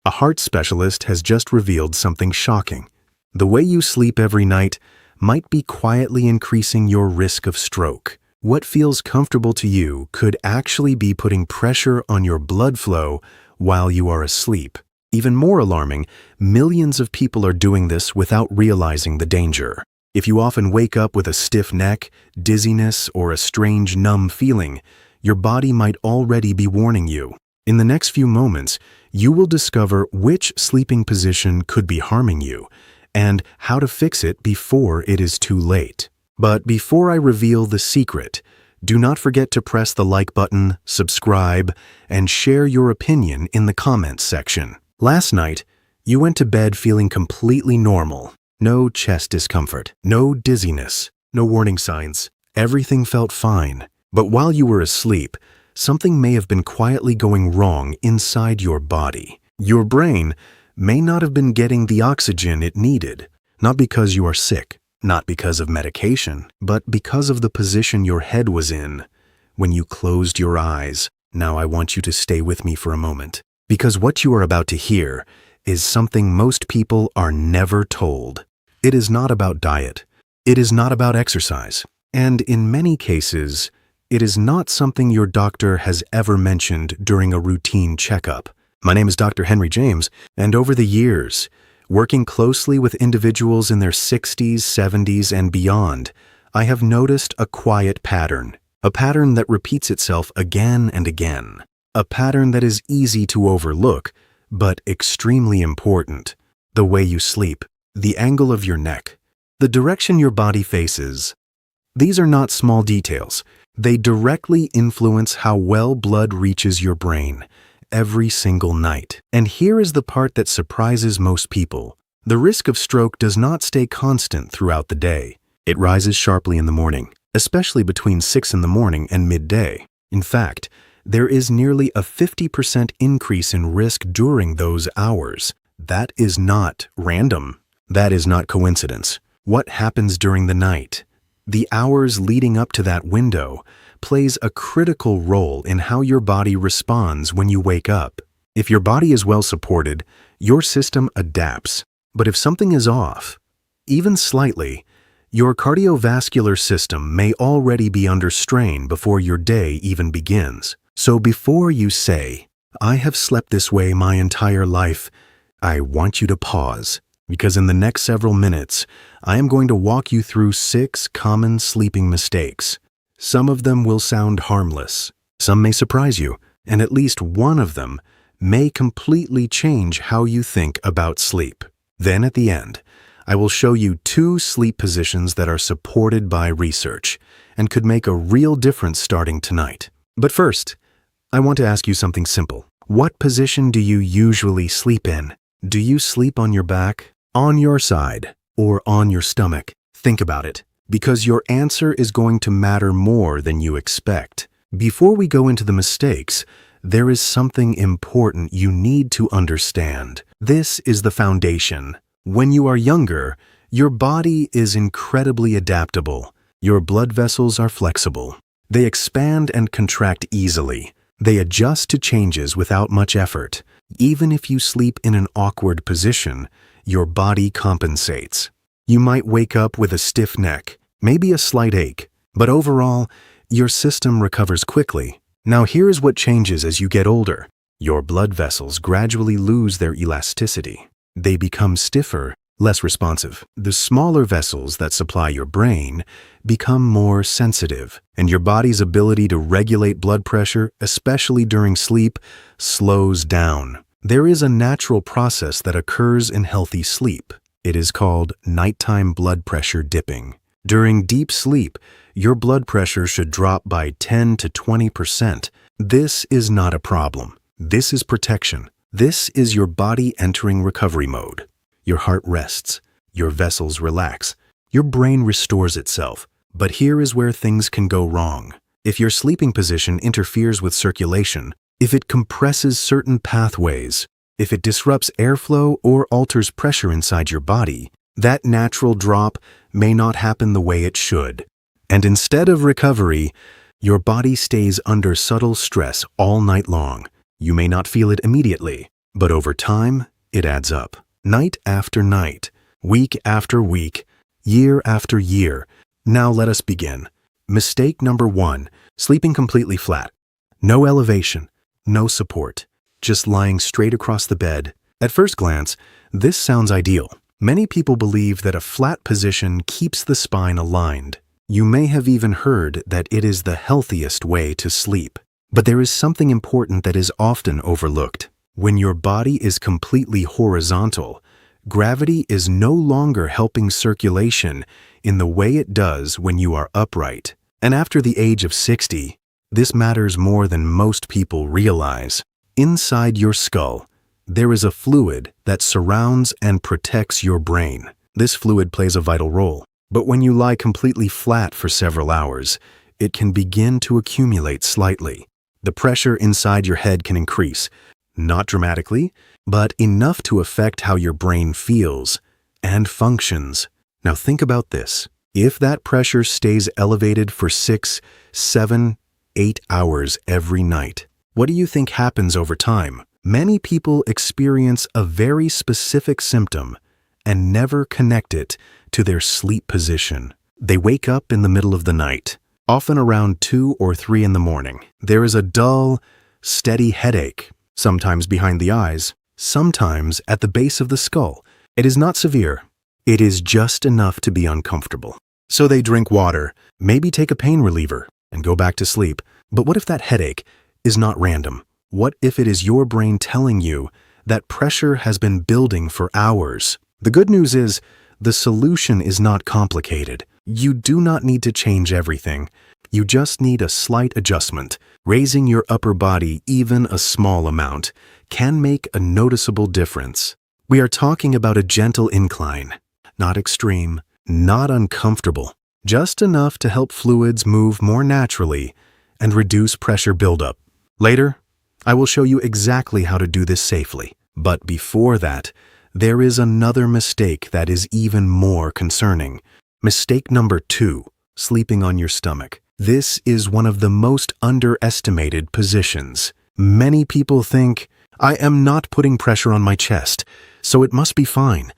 A heart specialist has just revealed something shocking. The way you sleep every night might be quietly increasing your risk of stroke. What feels comfortable to you could actually be putting pressure on your blood flow while you are asleep. Even more alarming, millions of people are doing this without realizing the danger. If you often wake up with a stiff neck, dizziness, or a strange numb feeling, your body might already be warning you. In the next few moments, you will discover which sleeping position could be harming you and how to fix it before it is too late. But before I reveal the secret, do not forget to press the like button, subscribe, and share your opinion in the comments section. Last night, you went to bed feeling completely normal. No chest discomfort, no dizziness, no warning signs. Everything felt fine. But while you were asleep, something may have been quietly going wrong inside your body. Your brain may not have been getting the oxygen it needed, not because you are sick, not because of medication, but because of the position your head was in when you closed your eyes. Now I want you to stay with me for a moment, because what you are about to hear is something most people are never told. It is not about diet. It is not about exercise. And in many cases, it is not something your doctor has ever mentioned during a routine checkup. My name is Dr. Henry James, and over the years, working closely with individuals in their 60s, 70s, and beyond, I have noticed a quiet pattern, a pattern that repeats itself again and again, a pattern that is easy to overlook, but extremely important. The way you sleep, the angle of your neck, the direction your body faces. These are not small details. They directly influence how well blood reaches your brain every single night. And here is the part that surprises most people. The risk of stroke does not stay constant throughout the day. It rises sharply in the morning, especially between 6 in the morning and midday. In fact, there is nearly a 50% increase in risk during those hours. That is not random. That is not coincidence. What happens during the night, the hours leading up to that window, plays a critical role in how your body responds when you wake up. If your body is well supported, your system adapts. But if something is off, even slightly, your cardiovascular system may already be under strain before your day even begins. So before you say, "I have slept this way my entire life," I want you to pause, because in the next several minutes, I am going to walk you through 6 common sleeping mistakes. Some of them will sound harmless, some may surprise you, and at least one of them may completely change how you think about sleep. Then at the end, I will show you 2 sleep positions that are supported by research and could make a real difference starting tonight. But first, I want to ask you something simple. What position do you usually sleep in? Do you sleep on your back, on your side, or on your stomach? Think about it, because your answer is going to matter more than you expect. Before we go into the mistakes, there is something important you need to understand. This is the foundation. When you are younger, your body is incredibly adaptable. Your blood vessels are flexible. They expand and contract easily. They adjust to changes without much effort. Even if you sleep in an awkward position, your body compensates. You might wake up with a stiff neck, maybe a slight ache, but overall, your system recovers quickly. Now here's what changes as you get older. Your blood vessels gradually lose their elasticity. They become stiffer, less responsive. The smaller vessels that supply your brain become more sensitive, and your body's ability to regulate blood pressure, especially during sleep, slows down. There is a natural process that occurs in healthy sleep. It is called nighttime blood pressure dipping. During deep sleep, your blood pressure should drop by 10 to 20%. This is not a problem. This is protection. This is your body entering recovery mode. Your heart rests. Your vessels relax. Your brain restores itself. But here is where things can go wrong. If your sleeping position interferes with circulation, if it compresses certain pathways, if it disrupts airflow or alters pressure inside your body, that natural drop may not happen the way it should. And instead of recovery, your body stays under subtle stress all night long. You may not feel it immediately, But over time, it adds up. Night after night, week after week, year after year. Now let us begin. Mistake number 1, sleeping completely flat. No elevation, no support, just lying straight across the bed. At first glance, this sounds ideal. Many people believe that a flat position keeps the spine aligned. You may have even heard that it is the healthiest way to sleep. But there is something important that is often overlooked. When your body is completely horizontal, gravity is no longer helping circulation in the way it does when you are upright. And after the age of 60, this matters more than most people realize. Inside your skull, there is a fluid that surrounds and protects your brain. This fluid plays a vital role. But when you lie completely flat for several hours, it can begin to accumulate slightly. The pressure inside your head can increase, not dramatically, but enough to affect how your brain feels and functions. Now think about this. If that pressure stays elevated for 6, 7, 8 hours every night, what do you think happens over time? Many people experience a very specific symptom and never connect it to their sleep position. They wake up in the middle of the night, often around 2 or 3 in the morning. There is a dull, steady headache, sometimes behind the eyes, sometimes at the base of the skull. It is not severe. It is just enough to be uncomfortable. So they drink water, maybe take a pain reliever, and go back to sleep. But what if that headache is not random? What if it is your brain telling you that pressure has been building for hours? The good news is, the solution is not complicated. You do not need to change everything. You just need a slight adjustment. Raising your upper body even a small amount can make a noticeable difference. We are talking about a gentle incline, not extreme, not uncomfortable, just enough to help fluids move more naturally and reduce pressure buildup. Later, I will show you exactly how to do this safely. But before that, there is another mistake that is even more concerning. Mistake number 2, sleeping on your stomach. This is one of the most underestimated positions. Many people think, I am not putting pressure on my chest, so it must be fine.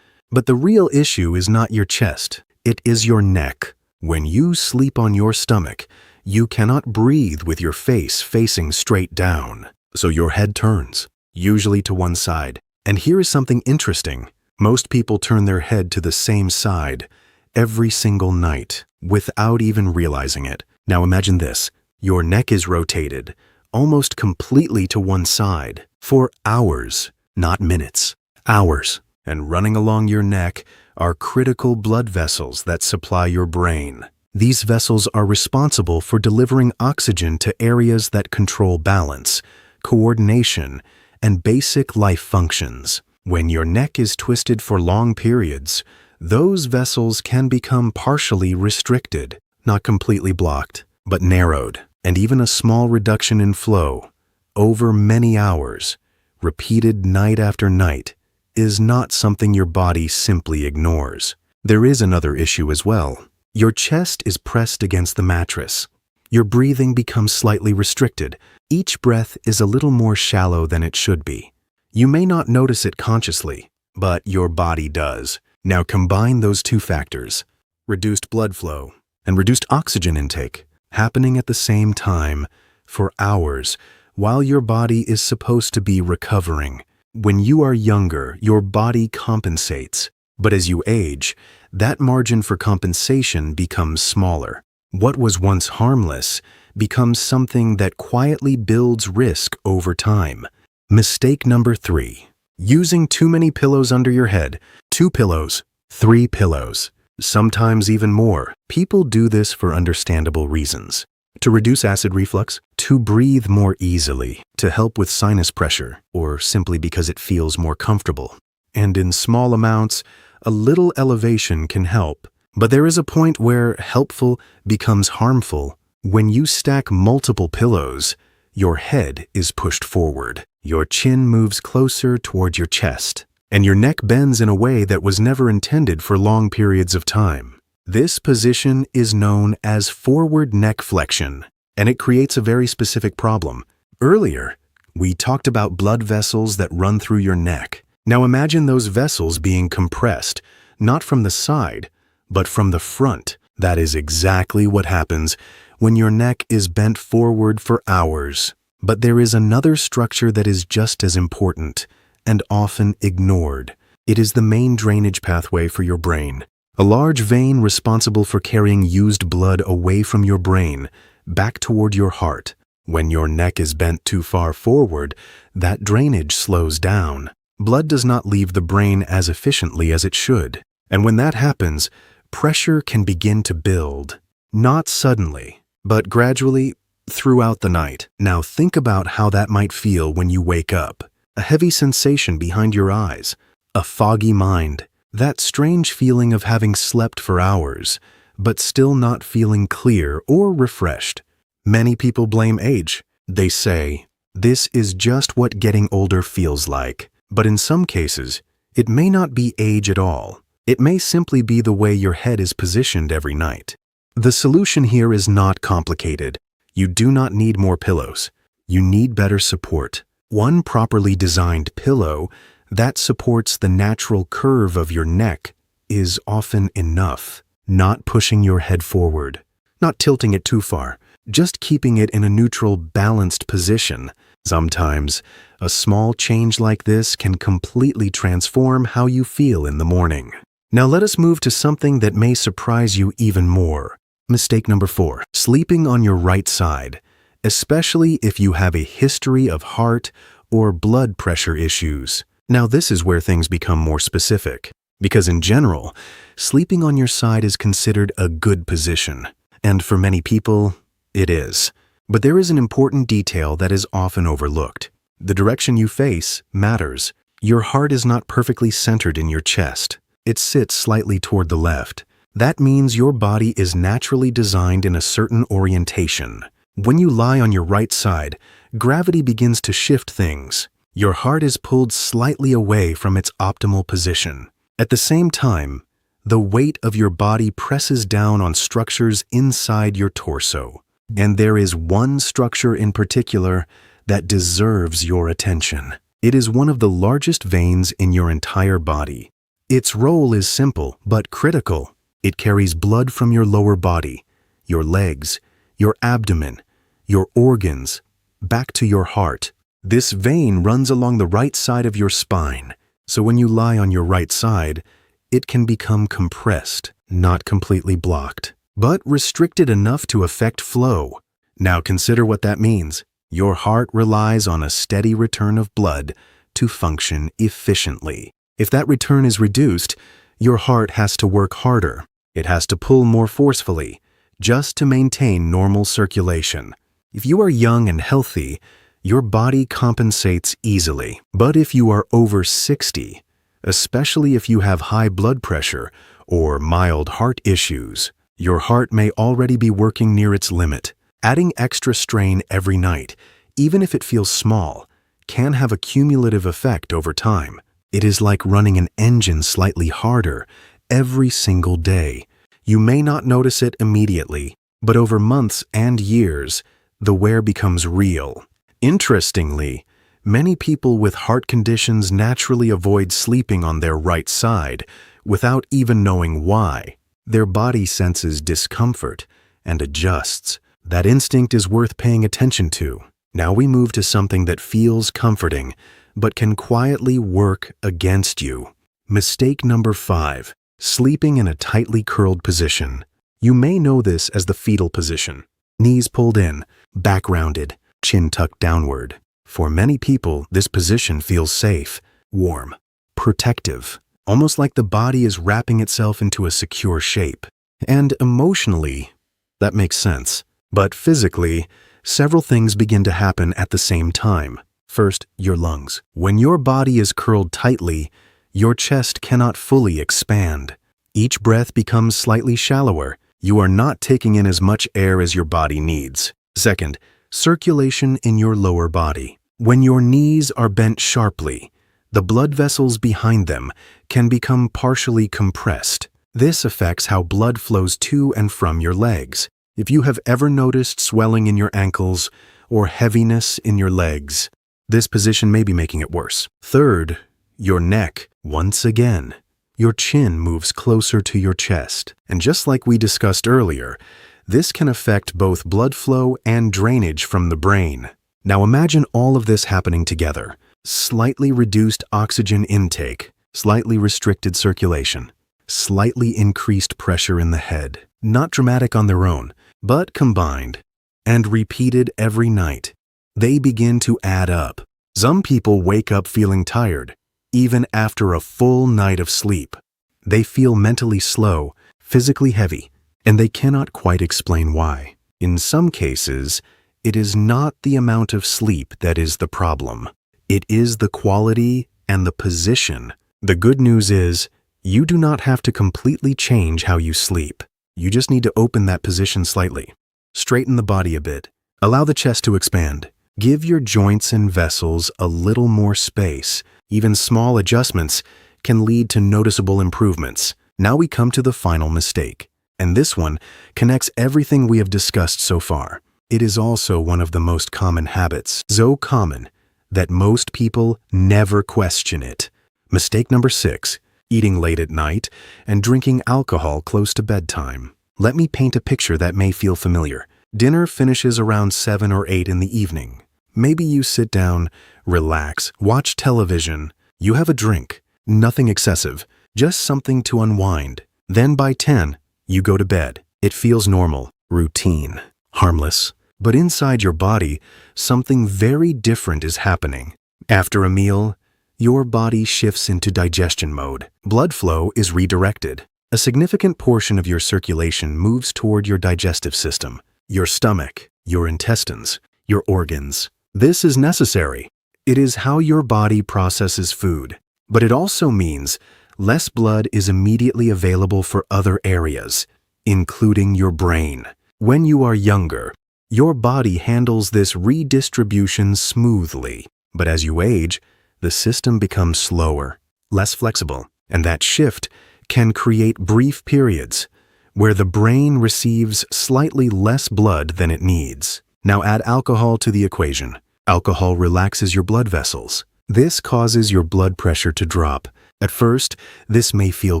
But the real issue is not your chest, it is your neck. When you sleep on your stomach, you cannot breathe with your face facing straight down. So your head turns, usually to one side. And here is something interesting. Most people turn their head to the same side every single night without even realizing it. Now imagine this. Your neck is rotated almost completely to one side for hours, not minutes, hours. And running along your neck are critical blood vessels that supply your brain. These vessels are responsible for delivering oxygen to areas that control balance, coordination, and basic life functions. When your neck is twisted for long periods, those vessels can become partially restricted, not completely blocked, but narrowed. And even a small reduction in flow over many hours, repeated night after night, is not something your body simply ignores. There is another issue as well. Your chest is pressed against the mattress. Your breathing becomes slightly restricted. Each breath is a little more shallow than it should be. You may not notice it consciously, but your body does. Now combine those two factors, reduced blood flow and reduced oxygen intake, happening at the same time for hours while your body is supposed to be recovering. When you are younger, your body compensates, but as you age, that margin for compensation becomes smaller. What was once harmless becomes something that quietly builds risk over time. Mistake number 3. Using too many pillows under your head. 2 pillows, 3 pillows, sometimes even more. People do this for understandable reasons. To reduce acid reflux, to breathe more easily, to help with sinus pressure, or simply because it feels more comfortable. And in small amounts, a little elevation can help. But there is a point where helpful becomes harmful. When you stack multiple pillows, your head is pushed forward. Your chin moves closer toward your chest, and your neck bends in a way that was never intended for long periods of time. This position is known as forward neck flexion, and it creates a very specific problem. Earlier, We talked about blood vessels that run through your neck. Now imagine those vessels being compressed, not from the side, but from the front. That is exactly what happens when your neck is bent forward for hours. But there is another structure that is just as important and often ignored. It is the main drainage pathway for your brain. A large vein responsible for carrying used blood away from your brain back toward your heart. When your neck is bent too far forward, that drainage slows down. Blood does not leave the brain as efficiently as it should. And when that happens, pressure can begin to build. Not suddenly, but gradually throughout the night. Now think about how that might feel when you wake up. A heavy sensation behind your eyes, a foggy mind, that strange feeling of having slept for hours, but still not feeling clear or refreshed. Many people blame age. They say, this is just what getting older feels like. But in some cases, it may not be age at all. It may simply be the way your head is positioned every night. The solution here is not complicated. You do not need more pillows. You need better support. One properly designed pillow that supports the natural curve of your neck is often enough. Not pushing your head forward, not tilting it too far, just keeping it in a neutral, balanced position. Sometimes, a small change like this can completely transform how you feel in the morning. Now let us move to something that may surprise you even more. Mistake number 4, sleeping on your right side, especially if you have a history of heart or blood pressure issues. Now this is where things become more specific, because in general, sleeping on your side is considered a good position, and for many people, it is. But there is an important detail that is often overlooked. The direction you face matters. Your heart is not perfectly centered in your chest. It sits slightly toward the left. That means your body is naturally designed in a certain orientation. When you lie on your right side, gravity begins to shift things. Your heart is pulled slightly away from its optimal position. At the same time, the weight of your body presses down on structures inside your torso. And there is one structure in particular that deserves your attention. It is one of the largest veins in your entire body. Its role is simple but critical. It carries blood from your lower body, your legs, your abdomen, your organs, back to your heart. This vein runs along the right side of your spine, so when you lie on your right side, it can become compressed, not completely blocked, but restricted enough to affect flow. Now consider what that means. Your heart relies on a steady return of blood to function efficiently. If that return is reduced, your heart has to work harder. It has to pull more forcefully, just to maintain normal circulation. If you are young and healthy, your body compensates easily. But if you are over 60, especially if you have high blood pressure or mild heart issues, your heart may already be working near its limit. Adding extra strain every night, even if it feels small, can have a cumulative effect over time. It is like running an engine slightly harder every single day. You may not notice it immediately, but over months and years, the wear becomes real. Interestingly, many people with heart conditions naturally avoid sleeping on their right side without even knowing why. Their body senses discomfort and adjusts. That instinct is worth paying attention to. Now we move to something that feels comforting, but can quietly work against you. Mistake number 5, sleeping in a tightly curled position. You may know this as the fetal position. Knees pulled in, back rounded, chin tucked downward. For many people, this position feels safe, warm, protective, almost like the body is wrapping itself into a secure shape. And emotionally, that makes sense. But physically, several things begin to happen at the same time. First, your lungs. When your body is curled tightly, your chest cannot fully expand. Each breath becomes slightly shallower. You are not taking in as much air as your body needs. Second, circulation in your lower body. When your knees are bent sharply, the blood vessels behind them can become partially compressed. This affects how blood flows to and from your legs. If you have ever noticed swelling in your ankles or heaviness in your legs, This position may be making it worse. Third, your neck. Once again, your chin moves closer to your chest. And just like we discussed earlier, this can affect both blood flow and drainage from the brain. Now imagine all of this happening together. Slightly reduced oxygen intake, slightly restricted circulation, slightly increased pressure in the head. Not dramatic on their own, but combined and repeated every night, they begin to add up. Some people wake up feeling tired, even after a full night of sleep. They feel mentally slow, physically heavy, and they cannot quite explain why. In some cases, it is not the amount of sleep that is the problem. It is the quality and the position. The good news is, you do not have to completely change how you sleep. You just need to open that position slightly. Straighten the body a bit. Allow the chest to expand. Give your joints and vessels a little more space. Even small adjustments can lead to noticeable improvements. Now we come to the final mistake. And this one connects everything we have discussed so far. It is also one of the most common habits, so common that most people never question it. Mistake number 6, eating late at night and drinking alcohol close to bedtime. Let me paint a picture that may feel familiar. Dinner finishes around 7 or 8 in the evening. Maybe you sit down, relax, watch television. You have a drink, nothing excessive, just something to unwind. Then by 10, you go to bed. It feels normal, routine, harmless. But inside your body, something very different is happening. After a meal, your body shifts into digestion mode. Blood flow is redirected. A significant portion of your circulation moves toward your digestive system, your stomach, your intestines, your organs. This is necessary. It is how your body processes food. But it also means less blood is immediately available for other areas, including your brain. When you are younger, your body handles this redistribution smoothly. But as you age, the system becomes slower, less flexible, and that shift can create brief periods where the brain receives slightly less blood than it needs. Now add alcohol to the equation. Alcohol relaxes your blood vessels. This causes your blood pressure to drop. At first, this may feel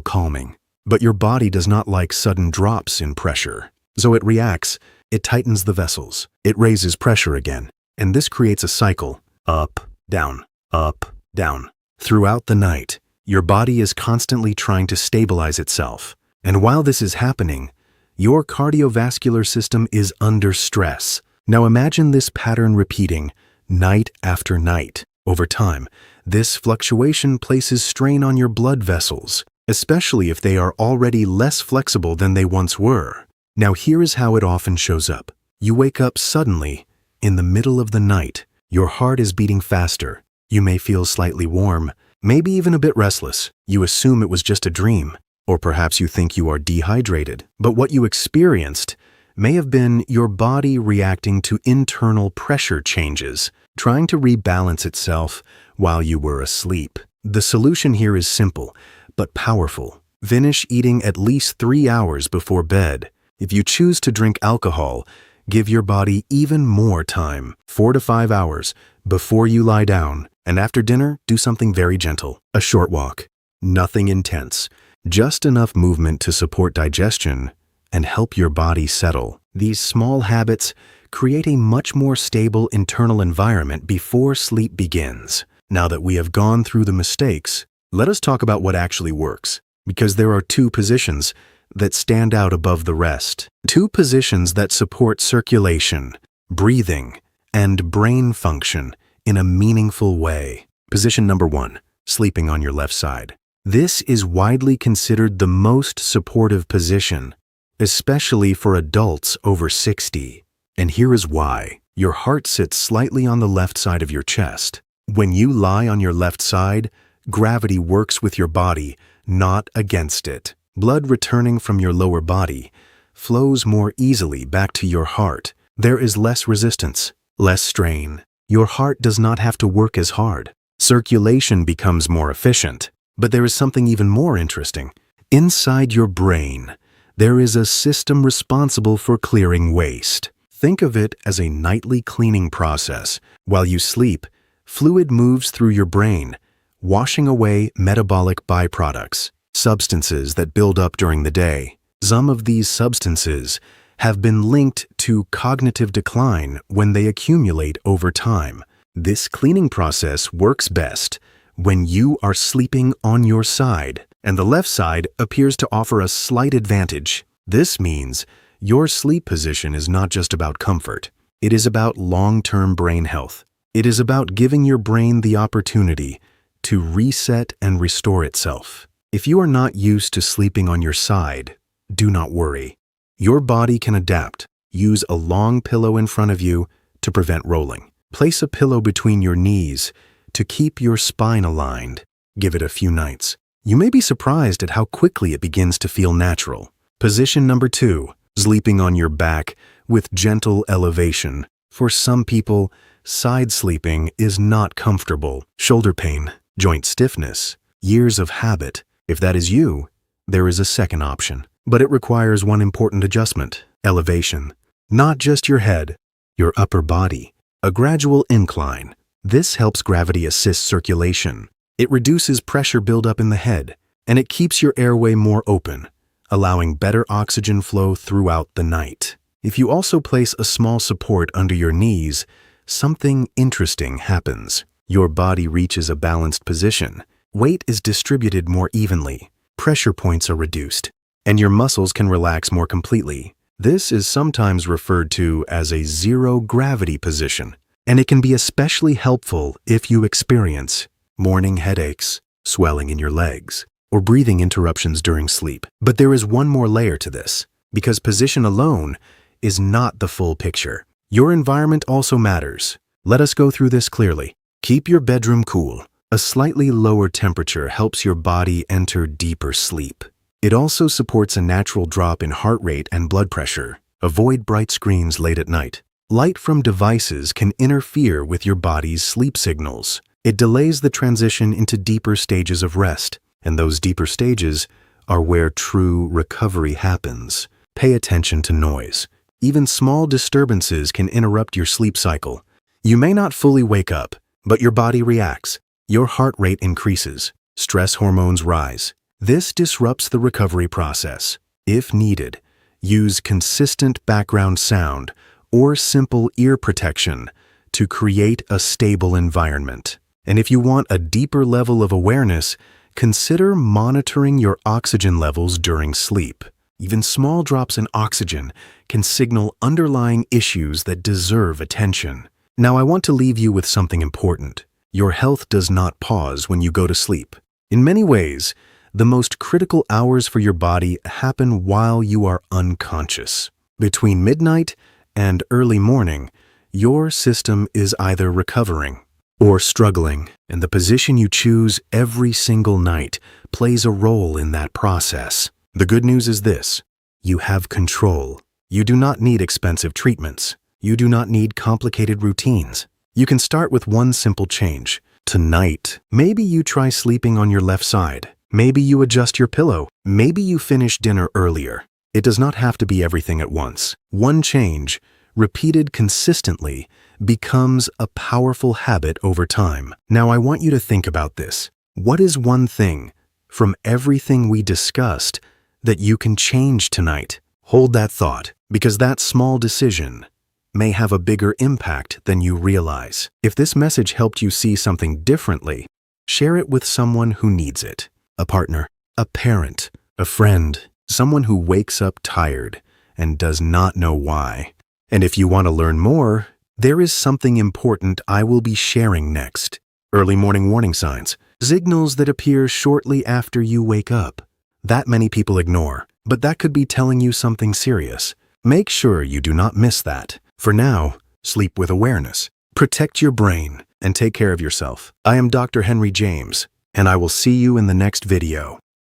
calming, but your body does not like sudden drops in pressure. So it reacts. It tightens the vessels. It raises pressure again. And this creates a cycle. Up, down, up, down. Throughout the night, your body is constantly trying to stabilize itself. And while this is happening, your cardiovascular system is under stress. Now imagine this pattern repeating night after night. Over time, this fluctuation places strain on your blood vessels, especially if they are already less flexible than they once were. Now here is how it often shows up. You wake up suddenly in the middle of the night. Your heart is beating faster. You may feel slightly warm, maybe even a bit restless. You assume it was just a dream, or perhaps you think you are dehydrated. But what you experienced may have been your body reacting to internal pressure changes, trying to rebalance itself while you were asleep. The solution here is simple, but powerful. Finish eating at least 3 hours before bed. If you choose to drink alcohol, give your body even more time, 4 to 5 hours, before you lie down. And after dinner, do something very gentle. A short walk. Nothing intense. Just enough movement to support digestion and help your body settle. These small habits create a much more stable internal environment before sleep begins. Now that we have gone through the mistakes, let us talk about what actually works, because there are 2 positions that stand out above the rest. 2 positions that support circulation, breathing, and brain function in a meaningful way. Position number 1, sleeping on your left side. This is widely considered the most supportive position, especially for adults over 60. And here is why. Your heart sits slightly on the left side of your chest. When you lie on your left side, gravity works with your body, not against it. Blood returning from your lower body flows more easily back to your heart. There is less resistance, less strain. Your heart does not have to work as hard. Circulation becomes more efficient. But there is something even more interesting. Inside your brain, there is a system responsible for clearing waste. Think of it as a nightly cleaning process. While you sleep, Fluid moves through your brain, washing away metabolic byproducts, substances that build up during the day. Some of these substances have been linked to cognitive decline when they accumulate over time. This cleaning process works best when you are sleeping on your side, and the left side appears to offer a slight advantage. This means your sleep position is not just about comfort. It is about long-term brain health. It is about giving your brain the opportunity to reset and restore itself. If you are not used to sleeping on your side, do not worry. Your body can adapt. Use a long pillow in front of you to prevent rolling. Place a pillow between your knees to keep your spine aligned. Give it a few nights. You may be surprised at how quickly it begins to feel natural. Position number 2, sleeping on your back with gentle elevation. For some people, side sleeping is not comfortable. Shoulder pain, joint stiffness, years of habit. If that is you, there is a second option. But it requires one important adjustment: elevation. Not just your head, your upper body. A gradual incline. This helps gravity assist circulation. It reduces pressure buildup in the head, and it keeps your airway more open, allowing better oxygen flow throughout the night. If you also place a small support under your knees, something interesting happens. Your body reaches a balanced position. Weight is distributed more evenly. Pressure points are reduced, and your muscles can relax more completely. This is sometimes referred to as a zero-gravity position, and it can be especially helpful if you experience morning headaches, swelling in your legs, or breathing interruptions during sleep. But there is one more layer to this, because position alone is not the full picture. Your environment also matters. Let us go through this clearly. Keep your bedroom cool. A slightly lower temperature helps your body enter deeper sleep. It also supports a natural drop in heart rate and blood pressure. Avoid bright screens late at night. Light from devices can interfere with your body's sleep signals. It delays the transition into deeper stages of rest, and those deeper stages are where true recovery happens. Pay attention to noise. Even small disturbances can interrupt your sleep cycle. You may not fully wake up, but your body reacts. Your heart rate increases. Stress hormones rise. This disrupts the recovery process. If needed, use consistent background sound or simple ear protection to create a stable environment. And if you want a deeper level of awareness, consider monitoring your oxygen levels during sleep. Even small drops in oxygen can signal underlying issues that deserve attention. Now, I want to leave you with something important. Your health does not pause when you go to sleep. In many ways, the most critical hours for your body happen while you are unconscious. Between midnight and early morning, your system is either recovering or struggling, and the position you choose every single night plays a role in that process. The good news is this: you have control. You do not need expensive treatments. You do not need complicated routines. You can start with one simple change. Tonight, maybe you try sleeping on your left side. Maybe you adjust your pillow. Maybe you finish dinner earlier. It does not have to be everything at once. One change, repeated consistently, becomes a powerful habit over time. Now, I want you to think about this. What is one thing from everything we discussed that you can change tonight? Hold that thought, because that small decision may have a bigger impact than you realize. If this message helped you see something differently, share it with someone who needs it. A partner, a parent, a friend, someone who wakes up tired and does not know why. And if you want to learn more, there is something important I will be sharing next. Early morning warning signs, signals that appear shortly after you wake up. That many people ignore, but that could be telling you something serious. Make sure you do not miss that. For now, sleep with awareness. Protect your brain and take care of yourself. I am Dr. Henry James, and I will see you in the next video.